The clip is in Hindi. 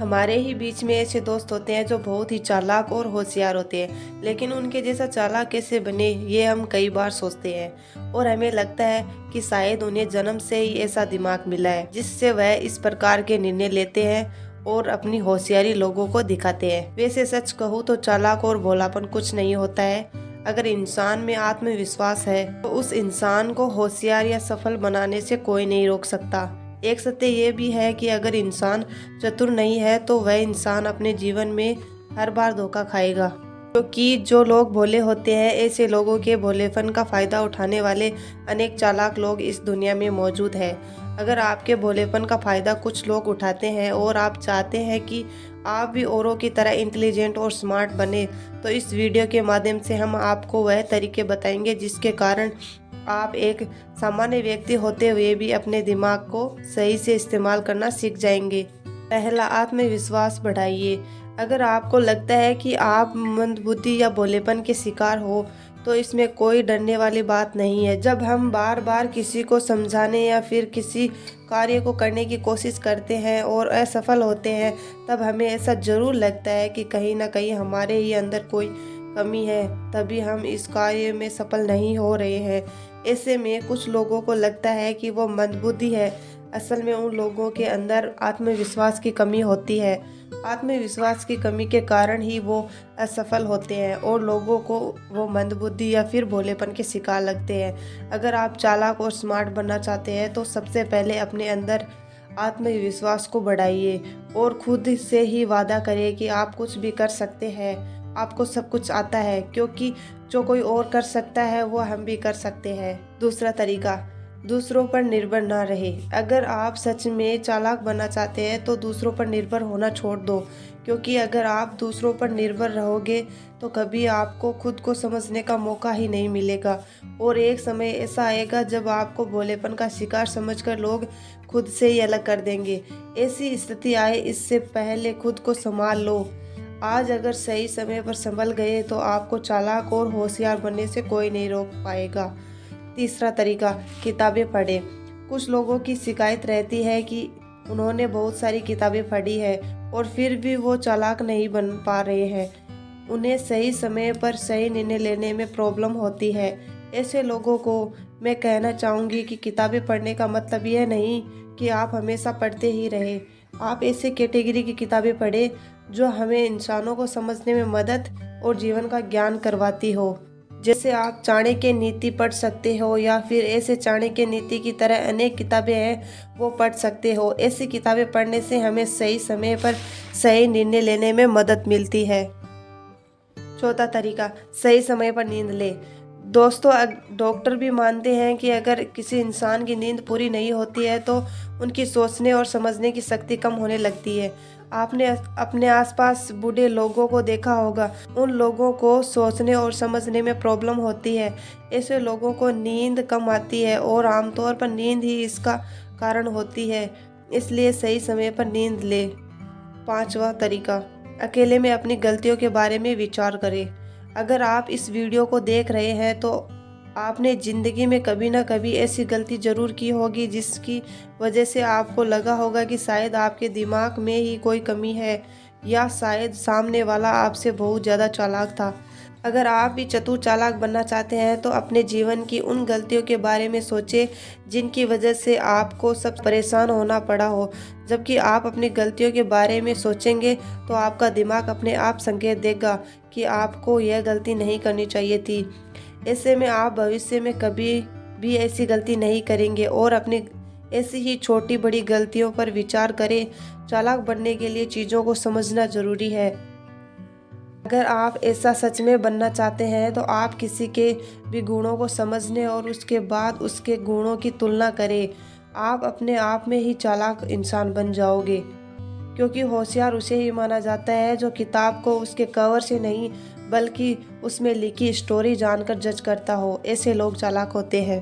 हमारे ही बीच में ऐसे दोस्त होते हैं जो बहुत ही चालाक और होशियार होते हैं, लेकिन उनके जैसा चालाक कैसे बने ये हम कई बार सोचते हैं और हमें लगता है कि शायद उन्हें जन्म से ही ऐसा दिमाग मिला है जिससे वह इस प्रकार के निर्णय लेते हैं और अपनी होशियारी लोगों को दिखाते हैं। वैसे सच कहूँ तो चालाक और भोलापन कुछ नहीं होता है। अगर इंसान में आत्मविश्वास है तो उस इंसान को होशियार या सफल बनाने से कोई नहीं रोक सकता। एक सत्य ये भी है कि अगर इंसान चतुर नहीं है तो वह इंसान अपने जीवन में हर बार धोखा खाएगा, क्योंकि जो लोग भोले होते हैं ऐसे लोगों के भोलेपन का फायदा उठाने वाले अनेक चालाक लोग इस दुनिया में मौजूद है। अगर आपके भोलेपन का फायदा कुछ लोग उठाते हैं और आप चाहते हैं कि आप भी औरों की तरह इंटेलिजेंट और स्मार्ट बने, तो इस वीडियो के माध्यम से हम आपको वह तरीके बताएंगे जिसके कारण आप एक सामान्य व्यक्ति होते हुए भी अपने दिमाग को सही से इस्तेमाल करना सीख जाएंगे। पहला, आत्मविश्वास बढ़ाइए। अगर आपको लगता है कि आप मंदबुद्धि या भोलेपन के शिकार हो तो इसमें कोई डरने वाली बात नहीं है। जब हम बार बार किसी को समझाने या फिर किसी कार्य को करने की कोशिश करते हैं और असफल होते हैं, तब हमें ऐसा जरूर लगता है कि कहीं ना कहीं हमारे ही अंदर कोई कमी है, तभी हम इस कार्य में सफल नहीं हो रहे हैं। ऐसे में कुछ लोगों को लगता है कि वो मंदबुद्धि है। असल में उन लोगों के अंदर आत्मविश्वास की कमी होती है। आत्मविश्वास की कमी के कारण ही वो असफल होते हैं और लोगों को वो मंदबुद्धि या फिर भोलेपन के शिकार लगते हैं। अगर आप चालाक और स्मार्ट बनना चाहते हैं तो सबसे पहले अपने अंदर आत्मविश्वास को बढ़ाइए और खुद से ही वादा करें कि आप कुछ भी कर सकते हैं, आपको सब कुछ आता है, क्योंकि जो कोई और कर सकता है वो हम भी कर सकते हैं। दूसरा तरीका, दूसरों पर निर्भर ना रहे। अगर आप सच में चालाक बनना चाहते हैं तो दूसरों पर निर्भर होना छोड़ दो, क्योंकि अगर आप दूसरों पर निर्भर रहोगे तो कभी आपको खुद को समझने का मौका ही नहीं मिलेगा और एक समय ऐसा आएगा जब आपको भोलेपन का शिकार समझकर लोग खुद से ही अलग कर देंगे। ऐसी स्थिति आए इससे पहले खुद को संभाल लो। आज अगर सही समय पर संभल गए तो आपको चालाक और होशियार बनने से कोई नहीं रोक पाएगा। तीसरा तरीका, किताबें पढ़ें। कुछ लोगों की शिकायत रहती है कि उन्होंने बहुत सारी किताबें पढ़ी है और फिर भी वो चालाक नहीं बन पा रहे हैं। उन्हें सही समय पर सही निर्णय लेने में प्रॉब्लम होती है। ऐसे लोगों को मैं कहना चाहूँगी कि किताबें पढ़ने का मतलब यह नहीं कि आप हमेशा पढ़ते ही रहे। आप ऐसे कैटेगरी की किताबें पढ़ें जो हमें इंसानों को समझने में मदद और जीवन का ज्ञान करवाती हो। जैसे आप चाणक्य नीति पढ़ सकते हो या फिर ऐसे चाणक्य नीति की तरह अनेक किताबें हैं वो पढ़ सकते हो। ऐसी किताबें पढ़ने से हमें सही समय पर सही निर्णय लेने में मदद मिलती है। चौथा तरीका, सही समय पर नींद ले। दोस्तों, डॉक्टर भी मानते हैं कि अगर किसी इंसान की नींद पूरी नहीं होती है तो उनकी सोचने और समझने की शक्ति कम होने लगती है। आपने अपने आसपास बूढ़े लोगों को देखा होगा, उन लोगों को सोचने और समझने में प्रॉब्लम होती है। ऐसे लोगों को नींद कम आती है और आमतौर पर नींद ही इसका कारण होती है, इसलिए सही समय पर नींद ले। पांचवा तरीका, अकेले में अपनी गलतियों के बारे में विचार करें। अगर आप इस वीडियो को देख रहे हैं तो आपने ज़िंदगी में कभी ना कभी ऐसी गलती ज़रूर की होगी जिसकी वजह से आपको लगा होगा कि शायद आपके दिमाग में ही कोई कमी है या शायद सामने वाला आपसे बहुत ज़्यादा चालाक था। अगर आप भी चतुर चालाक बनना चाहते हैं तो अपने जीवन की उन गलतियों के बारे में सोचें जिनकी वजह से आपको सब परेशान होना पड़ा हो। जबकि आप अपनी गलतियों के बारे में सोचेंगे तो आपका दिमाग अपने आप संकेत देगा कि आपको यह गलती नहीं करनी चाहिए थी। ऐसे में आप भविष्य में कभी भी ऐसी गलती नहीं करेंगे और अपनी ऐसी ही छोटी बड़ी गलतियों पर विचार करें। चालाक बनने के लिए चीज़ों को समझना जरूरी है। अगर आप ऐसा सच में बनना चाहते हैं तो आप किसी के भी गुणों को समझने और उसके बाद उसके गुणों की तुलना करें। आप अपने आप में ही चालाक इंसान बन जाओगे, क्योंकि होशियार उसे ही माना जाता है जो किताब को उसके कवर से नहीं बल्कि उसमें लिखी स्टोरी जानकर जज करता हो। ऐसे लोग चालाक होते हैं।